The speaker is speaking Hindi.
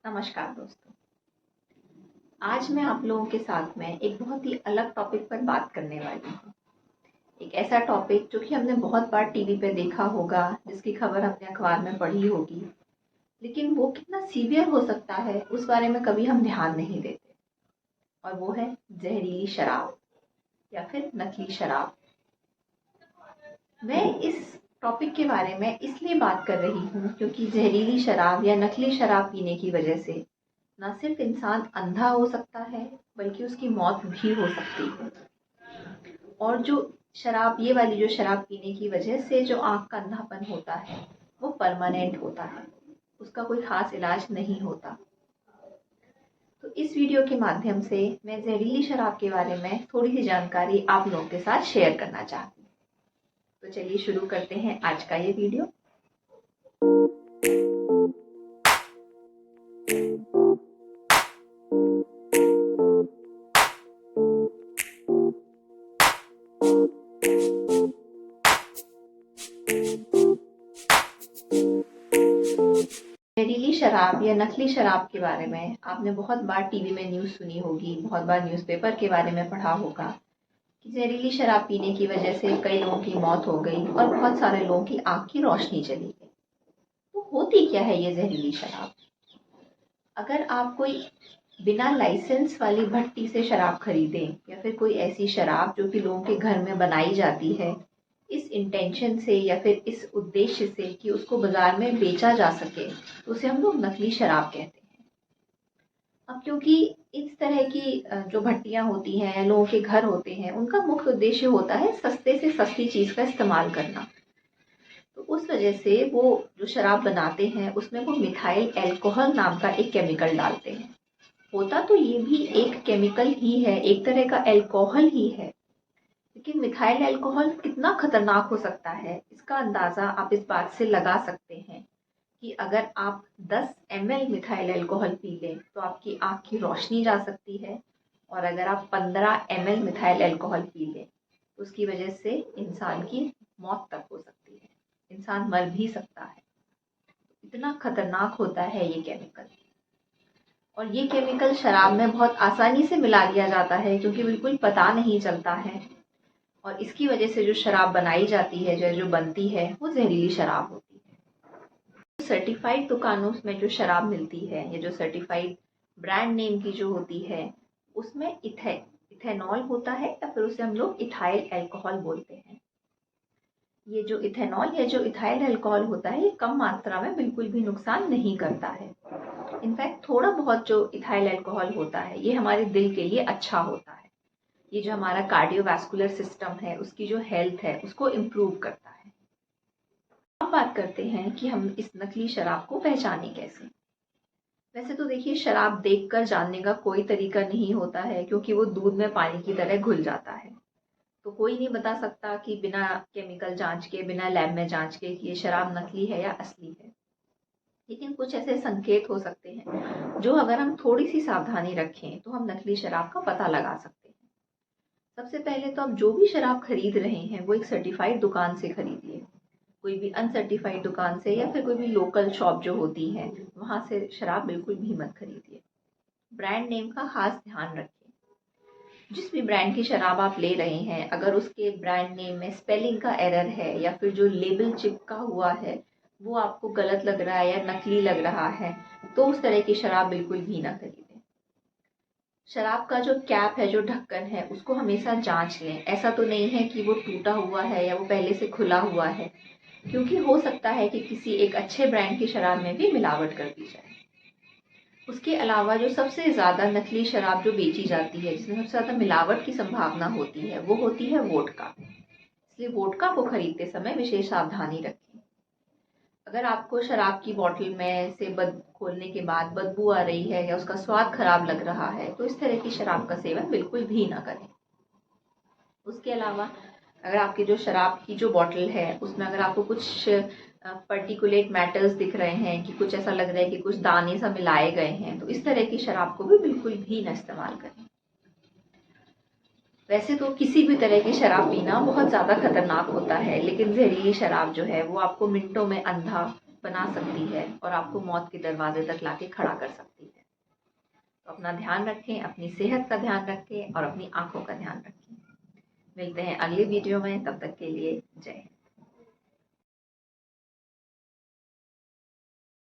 नमस्कार दोस्तों। आज मैं आप लोगों के साथ में एक बहुत ही अलग टॉपिक पर बात करने वाली हूँ। एक ऐसा टॉपिक जो कि हमने बहुत बार टीवी पे देखा होगा, जिसकी खबर हमने अखबार में पढ़ी होगी, लेकिन वो कितना सीवियर हो सकता है उस बारे में कभी हम ध्यान नहीं देते। और वो है जहरीली शराब या फिर नकली शराब। मैं इस टॉपिक के बारे में इसलिए बात कर रही हूँ क्योंकि जहरीली शराब या नकली शराब पीने की वजह से ना सिर्फ इंसान अंधा हो सकता है बल्कि उसकी मौत भी हो सकती है। और ये वाली जो शराब पीने की वजह से जो आँख का अंधापन होता है वो परमानेंट होता है, उसका कोई खास इलाज नहीं होता। तो इस वीडियो के माध्यम से मैं जहरीली शराब के बारे में थोड़ी सी जानकारी आप लोगों के साथ शेयर करना चाहती हूँ। तो चलिए शुरू करते हैं आज का ये वीडियो। जहरीली शराब या नकली शराब के बारे में आपने बहुत बार टीवी में न्यूज़ सुनी होगी, बहुत बार न्यूज़पेपर के बारे में पढ़ा होगा कि जहरीली शराब पीने की वजह से कई लोगों की मौत हो गई और बहुत सारे लोगों की आँख की रोशनी चली गई। तो होती क्या है ये जहरीली शराब? अगर आप कोई बिना लाइसेंस वाली भट्टी से शराब खरीदें या फिर कोई ऐसी शराब जो कि लोगों के घर में बनाई जाती है इस इंटेंशन से या फिर इस उद्देश्य से कि उसको बाजार में बेचा जा सके, तो उसे हम लोग नकली शराब कहते हैं। अब क्योंकि इस तरह की जो भट्टियां होती हैं, लोगों के घर होते हैं, उनका मुख्य उद्देश्य होता है सस्ते से सस्ती चीज़ का इस्तेमाल करना। तो उस वजह से वो जो शराब बनाते हैं उसमें वो मिथाइल अल्कोहल नाम का एक केमिकल डालते हैं। होता तो ये भी एक केमिकल ही है, एक तरह का अल्कोहल ही है, लेकिन मिथाइल अल्कोहल कितना खतरनाक हो सकता है इसका अंदाज़ा आप इस बात से लगा सकते हैं कि अगर आप 10 ml मिथाइल अल्कोहल पी लें तो आपकी आँख की रोशनी जा सकती है, और अगर आप 15 ml मिथाइल अल्कोहल पी लें तो उसकी वजह से इंसान की मौत तक हो सकती है, इंसान मर भी सकता है। इतना खतरनाक होता है ये केमिकल। और ये केमिकल शराब में बहुत आसानी से मिला दिया जाता है क्योंकि बिल्कुल पता नहीं चलता है, और इसकी वजह से जो शराब बनाई जाती है, जो बनती है, वो जहरीली शराब होती है। सर्टिफाइड दुकानों में जो शराब मिलती है, ये जो सर्टिफाइड ब्रांड नेम की जो होती है, उसमें इथेनॉल होता है या फिर उसे हम लोग इथाइल अल्कोहल बोलते हैं। ये जो इथेनॉल या जो इथाइल अल्कोहल होता है ये कम मात्रा में बिल्कुल भी नुकसान नहीं करता है। इनफैक्ट थोड़ा बहुत जो इथाइल अल्कोहल होता है ये हमारे दिल के लिए अच्छा होता है। ये जो हमारा कार्डियोवैस्कुलर सिस्टम है उसकी जो हेल्थ है उसको इम्प्रूव करता है। अब बात करते हैं कि हम इस नकली शराब को पहचानें कैसे। वैसे तो देखिए, शराब देखकर जानने का कोई तरीका नहीं होता है क्योंकि वो दूध में पानी की तरह घुल जाता है। तो कोई नहीं बता सकता कि बिना केमिकल जांच के, बिना लैब में जांच के कि ये शराब नकली है या असली है। लेकिन कुछ ऐसे संकेत हो सकते हैं जो अगर हम थोड़ी सी सावधानी रखें तो हम नकली शराब का पता लगा सकते हैं। सबसे पहले तो आप जो भी शराब खरीद रहे हैं वो एक सर्टिफाइड दुकान से खरीदिए। कोई भी अनसर्टिफाइड दुकान से या फिर कोई भी लोकल शॉप जो होती है वहाँ से शराब बिल्कुल भी मत खरीदिए। ब्रांड नेम का खास ध्यान रखें। जिस भी ब्रांड की शराब आप ले रहे हैं, अगर उसके ब्रांड नेम में स्पेलिंग का एरर है या फिर जो लेबल चिपका हुआ है वो आपको गलत लग रहा है या नकली लग रहा है, तो उस तरह की शराब बिल्कुल भी ना खरीदें। शराब का जो कैप है, जो ढक्कन है, उसको हमेशा जांच लें। ऐसा तो नहीं है कि वो टूटा हुआ है या वो पहले से खुला हुआ है, क्योंकि हो सकता है कि किसी एक अच्छे ब्रांड की शराब में भी मिलावट कर दी जाए। उसके अलावा जो सबसे ज़्यादा नकली शराब जो बेची जाती है, जिसमें सबसे ज़्यादा मिलावट की संभावना होती है, वो होती है वोडका। इसलिए वोडका को खरीदते समय विशेष सावधानी रखें। अगर आपको शराब की बोतल में से खोलने के बाद बदबू आ रही है या उसका स्वाद खराब लग रहा है तो इस तरह की शराब का सेवन बिल्कुल भी ना करें। उसके अलावा अगर आपकी जो शराब की जो बोतल है उसमें अगर आपको कुछ पर्टिकुलेट मैटर्स दिख रहे हैं कि कुछ ऐसा लग रहा है कि कुछ दाने सा मिलाए गए हैं, तो इस तरह की शराब को भी बिल्कुल भी ना इस्तेमाल करें। वैसे तो किसी भी तरह की शराब पीना बहुत ज़्यादा खतरनाक होता है, लेकिन जहरीली शराब जो है वो आपको मिनटों में अंधा बना सकती है और आपको मौत के दरवाजे तक लाके खड़ा कर सकती है। तो अपना ध्यान रखें, अपनी सेहत का ध्यान रखें और अपनी आंखों का ध्यान रखें। मिलते हैं अगले वीडियो में, तब तक के लिए जय हिंद।